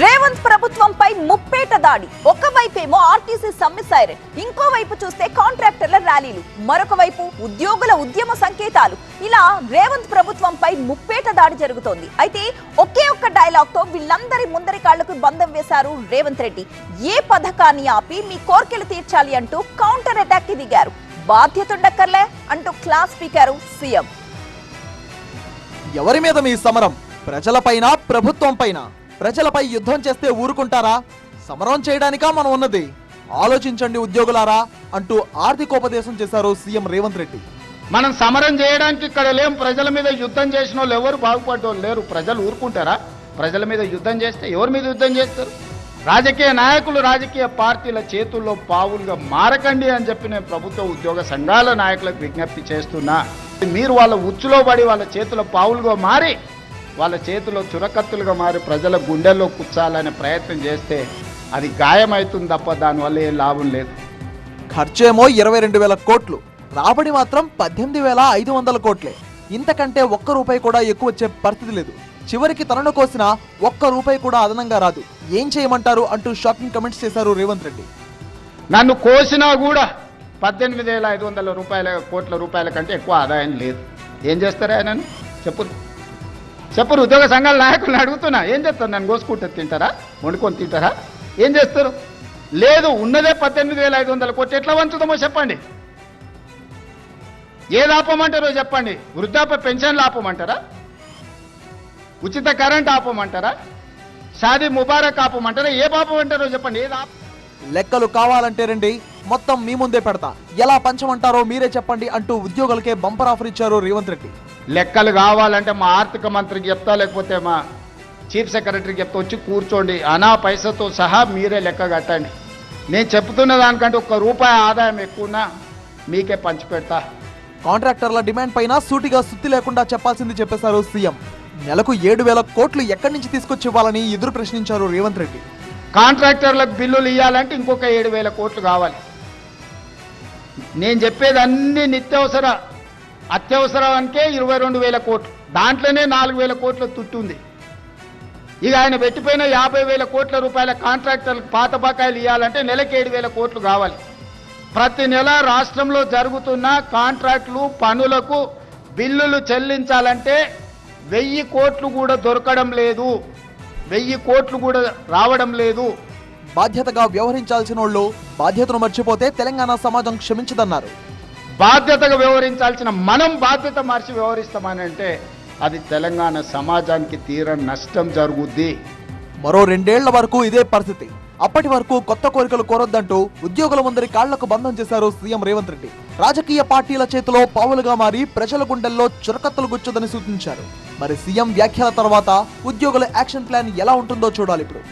రేవంత్ ప్రభుత్వంపై ముప్పేట దాడి. ఒకవైపేమో ఆర్టీసీ సమ్మె సైరన్, ఇంకోవైపు చూస్తే కాంట్రాక్టర్ల ర్యాలీలు, మరొక వైపు ఉద్యోగుల ఉద్యమ సంకేతాలు. ఇలా రేవంత్ ప్రభుత్వంపై ముప్పేట దాడి జరుగుతోంది. అయితే ఒకే ఒక్క డైలాగ్ తో వీళ్ళందరి ముందరి కాళ్లకు బంధం వేశారు రేవంత్ రెడ్డి. ఏ పథకాన్ని ఆపి మీ కోర్కెలు తీర్చాలి అంటూ కౌంటర్ అటాక్ కి దిగారు. బాధ్యతుండక్కర్లే అంటూ క్లాస్ స్పీకరు సీఎం. ఎవరి మీద మీ సమరం? ప్రజలపైన, ప్రభుత్వం పైన? ప్రజలపై యుద్ధం చేస్తే ఊరుకుంటారా? సమరం చేయడానికా మనం ఉన్నది? ఆలోచించండి ఉద్యోగులారా అంటూ ఆర్థికోపదేశం చేశారు సీఎం రేవంత్ రెడ్డి. మనం సమరం చేయడానికి ఇక్కడ లేం. ప్రజల మీద యుద్ధం చేసిన వాళ్ళు ఎవరు బాగుపడ్డోళ్ళు లేరు. ప్రజలు ఊరుకుంటారా? ప్రజల మీద యుద్ధం చేస్తే ఎవరి మీద యుద్ధం చేస్తారు? రాజకీయ నాయకులు, రాజకీయ పార్టీల చేతుల్లో పావులుగా మారకండి అని చెప్పి నేను ప్రభుత్వ ఉద్యోగ సంఘాల నాయకులకు విజ్ఞప్తి చేస్తున్నా. మీరు వాళ్ళ ఉచ్చులో పడి వాళ్ళ చేతుల పావులుగా మారి, వాళ్ళ చేతిలో చురకత్తులుగా మారి ప్రజల గుండెల్లో కూర్చాలనే ప్రయత్నం చేస్తే అది గాయమవుతుంది తప్ప దానివల్ల ఏం లాభం లేదు. ఖర్చేమో 22,000 కోట్లు, రాబడి మాత్రం 18,500 కోట్లే. ఇంతకంటే ఒక్క రూపాయి కూడా ఎక్కువ వచ్చే పరిస్థితి లేదు. చివరికి తనను కోసిన ఒక్క రూపాయి కూడా అదనంగా రాదు. ఏం చేయమంటారు అంటూ షాకింగ్ కమెంట్స్ చేశారు రేవంత్ రెడ్డి. నన్ను కోసినా కూడా 18,500 కోట్ల రూపాయల కంటే ఎక్కువ ఆదాయం లేదు. ఏం చేస్తారా ఆయన? చెప్పరు ఉద్యోగ సంఘాల నాయకులను అడుగుతున్నా. ఏం చేస్తారు? నన్ను కోసుకుంటే తింటారా? వండుకొని తింటారా? ఏం చేస్తారు? లేదు, ఉన్నదే 18,500 కోట్లు. ఎట్లా వంచుదామో చెప్పండి. ఏది ఆపమంటారో చెప్పండి. వృద్ధాప్య పెన్షన్లు ఆపమంటారా? ఉచిత కరెంట్ ఆపమంటారా? షాదీ ముబారక్ ఆపమంటారా? ఏ ఆపమంటారో చెప్పండి. ఏది లెక్కలు కావాలంటే రండి, మొత్తం మీ ముందే పెడతా. ఎలా పంచమంటారో మీరే చెప్పండి అంటూ ఉద్యోగులకే బంపర్ ఆఫర్ ఇచ్చారు రేవంత్ రెడ్డి. లెక్కలు కావాలంటే మా ఆర్థిక మంత్రికి చెప్తా, లేకపోతే మా చీఫ్ సెక్రటరీకి చెప్తా. వచ్చి కూర్చోండి, అనా పైసతో సహా మీరే లెక్క కట్టండి. నేను చెప్తున్న దానికంటే ఒక్క రూపాయి ఆదాయం ఎక్కువనా మీకే పంచిపెడతా. కాంట్రాక్టర్ల డిమాండ్ పైన సూటిగా సుత్తి లేకుండా చెప్పాల్సింది చెప్పేశారు సీఎం. నెలకు 7,000 కోట్లు ఎక్కడి నుంచి తీసుకొచ్చి ఇవ్వాలని ఎదురు ప్రశ్నించారు రేవంత్ రెడ్డి. కాంట్రాక్టర్లకు బిల్లులు ఇవ్వాలంటే ఇంకొక 7,000 కోట్లు కావాలి. నేను చెప్పేది అన్ని నిత్యావసర, అత్యవసరానికే 22,000 కోట్లు. దాంట్లోనే 4,000 కోట్ల తుట్టుంది. ఇక ఆయన పెట్టిపోయిన 50,000 కోట్ల రూపాయల కాంట్రాక్టర్లకు పాత బకాయిలు ఇవ్వాలంటే నెలకు 7,000 కోట్లు కావాలి. ప్రతి నెల రాష్ట్రంలో జరుగుతున్న కాంట్రాక్టులు, పనులకు బిల్లులు చెల్లించాలంటే 1,000 కోట్లు కూడా దొరకడం లేదు. 1,000 కోట్లు కూడా రావడం లేదు. బాధ్యతగా వ్యవహరించాల్సిన వాళ్ళు బాధ్యతను మర్చిపోతే తెలంగాణ సమాజం క్షమించదన్నారు. బాధ్యతగా వ్యవహరించాల్సిన మనం బాధ్యత మర్చి వ్యవహరిస్తామని అంటే అది తెలంగాణ సమాజానికి తీరని నష్టం జరుగుద్ది. మరో 2 ఏళ్ల వరకు ఇదే పరిస్థితి. అప్పటి వరకు కొత్త కోరికలు కోరొద్దంటూ ఉద్యోగుల ముందరి కాళ్లకు బంధం చేశారు సీఎం రేవంత్ రెడ్డి. రాజకీయ పార్టీల చేతిలో పావులుగా మారి ప్రజల గుండెల్లో చురకత్తలు గుచ్చదని సూచించారు. మరి సీఎం వ్యాఖ్యల తర్వాత ఉద్యోగుల యాక్షన్ ప్లాన్ ఎలా ఉంటుందో చూడాలి ఇప్పుడు.